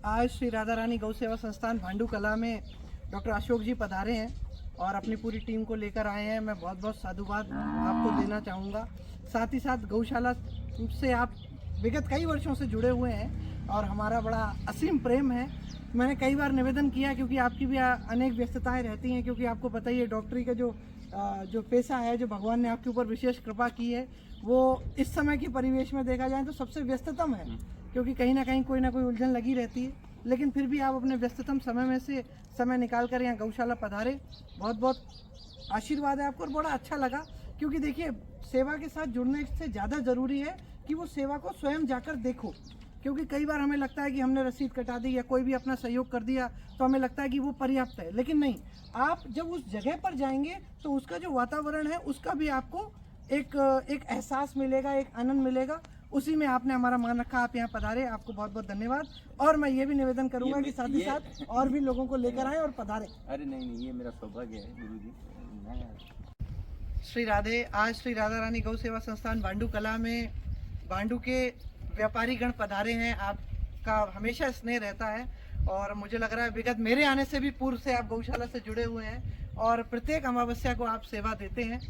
आज श्री राधा रानी गौ सेवा संस्थान भांडू कला में डॉक्टर अशोक जी पधारे हैं और अपनी पूरी टीम को लेकर आए हैं। मैं बहुत बहुत साधुवाद आपको देना चाहूँगा। साथ ही साथ गौशाला से आप विगत कई वर्षों से जुड़े हुए हैं और हमारा बड़ा असीम प्रेम है। मैंने कई बार निवेदन किया, क्योंकि आपकी भी अनेक व्यस्तताएं रहती हैं, क्योंकि आपको पता ही है डॉक्टरी का जो पेशा है, जो भगवान ने आपके ऊपर विशेष कृपा की है, वो इस समय के परिवेश में देखा जाए तो सबसे व्यस्ततम है, क्योंकि कहीं ना कहीं कोई ना कोई उलझन लगी रहती है। लेकिन फिर भी आप अपने व्यस्ततम समय में से समय निकाल कर यहाँ गौशाला पधारे। बहुत बहुत आशीर्वाद है आपको और बड़ा अच्छा लगा, क्योंकि देखिए सेवा के साथ जुड़ने से ज़्यादा ज़रूरी है कि वो सेवा को स्वयं जाकर देखो। क्योंकि कई बार हमें लगता है कि हमने रसीद कटा दी या कोई भी अपना सहयोग कर दिया तो हमें लगता है कि वो पर्याप्त है, लेकिन नहीं। आप जब उस जगह पर जाएंगे तो उसका जो वातावरण है उसका भी आपको एक एहसास मिलेगा, एक आनंद मिलेगा। उसी में आपने हमारा मान रखा, आप यहाँ पधारे, आपको बहुत बहुत धन्यवाद। और मैं ये भी निवेदन करूंगा कि साथ ही साथ और भी लोगों को लेकर आए और पधारे। अरे नहीं, ये मेरा सौभाग्य है गुरुजी। श्री राधे। आज श्री राधा रानी गौ सेवा संस्थान भांडू कला में भांडू के व्यापारी गण पधारे हैं। आपका हमेशा स्नेह रहता है और मुझे लग रहा है विगत मेरे आने से भी पूर्व से आप गौशाला से जुड़े हुए हैं और प्रत्येक अमावस्या को आप सेवा देते हैं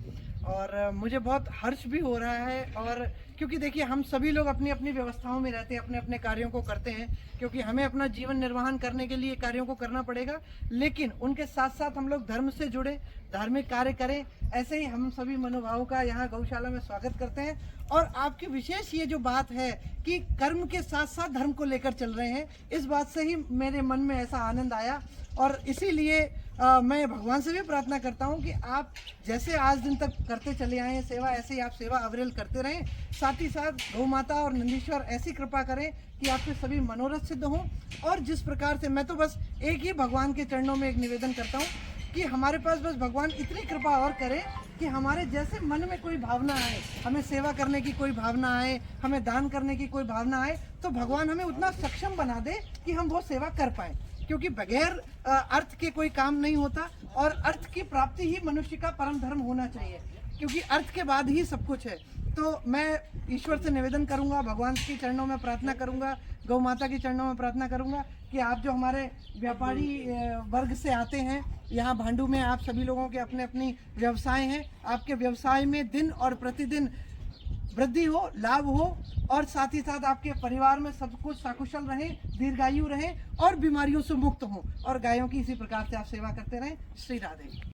और मुझे बहुत हर्ष भी हो रहा है। और क्योंकि देखिए हम सभी लोग अपनी अपनी व्यवस्थाओं में रहते हैं, अपने अपने कार्यों को करते हैं, क्योंकि हमें अपना जीवन निर्वाहन करने के लिए कार्यों को करना पड़ेगा, लेकिन उनके साथ साथ हम लोग धर्म से जुड़े, धार्मिक कार्य करें। ऐसे ही हम सभी मनोभावों का यहाँ गौशाला में स्वागत करते हैं। और आपकी विशेष ये जो बात है कि कर्म के साथ साथ धर्म को लेकर चल रहे हैं, इस बात से ही मेरे मन में ऐसा आनंद आया। और इसीलिए मैं भगवान से भी प्रार्थना करता हूँ कि आप जैसे आज दिन तक करते चले आए हैं सेवा, ऐसे ही आप सेवा अविरल करते रहें। साथ ही साथ गौ माता और नंदीश्वर ऐसी कृपा करें कि आपके सभी मनोरथ सिद्ध हों। और जिस प्रकार से मैं तो बस एक ही भगवान के चरणों में एक निवेदन करता हूँ कि हमारे पास बस भगवान इतनी कृपा और करे कि हमारे जैसे मन में कोई भावना आए, हमें सेवा करने की कोई भावना आए, हमें दान करने की कोई भावना आए, तो भगवान हमें उतना सक्षम बना दे कि हम वो सेवा कर पाएँ। क्योंकि बगैर अर्थ के कोई काम नहीं होता और अर्थ की प्राप्ति ही मनुष्य का परम धर्म होना चाहिए, क्योंकि अर्थ के बाद ही सब कुछ है। तो मैं ईश्वर से निवेदन करूंगा, भगवान के चरणों में प्रार्थना करूंगा, गौ माता के चरणों में प्रार्थना करूंगा कि आप जो हमारे व्यापारी वर्ग से आते हैं यहाँ भांडू में, आप सभी लोगों के अपने अपनी व्यवसाय हैं, आपके व्यवसाय में दिन और प्रतिदिन वृद्धि हो, लाभ हो और साथ ही साथ आपके परिवार में सब कुछ सकुशल रहे, दीर्घायु रहे और बीमारियों से मुक्त हो और गायों की इसी प्रकार से आप सेवा करते रहें। श्री राधे।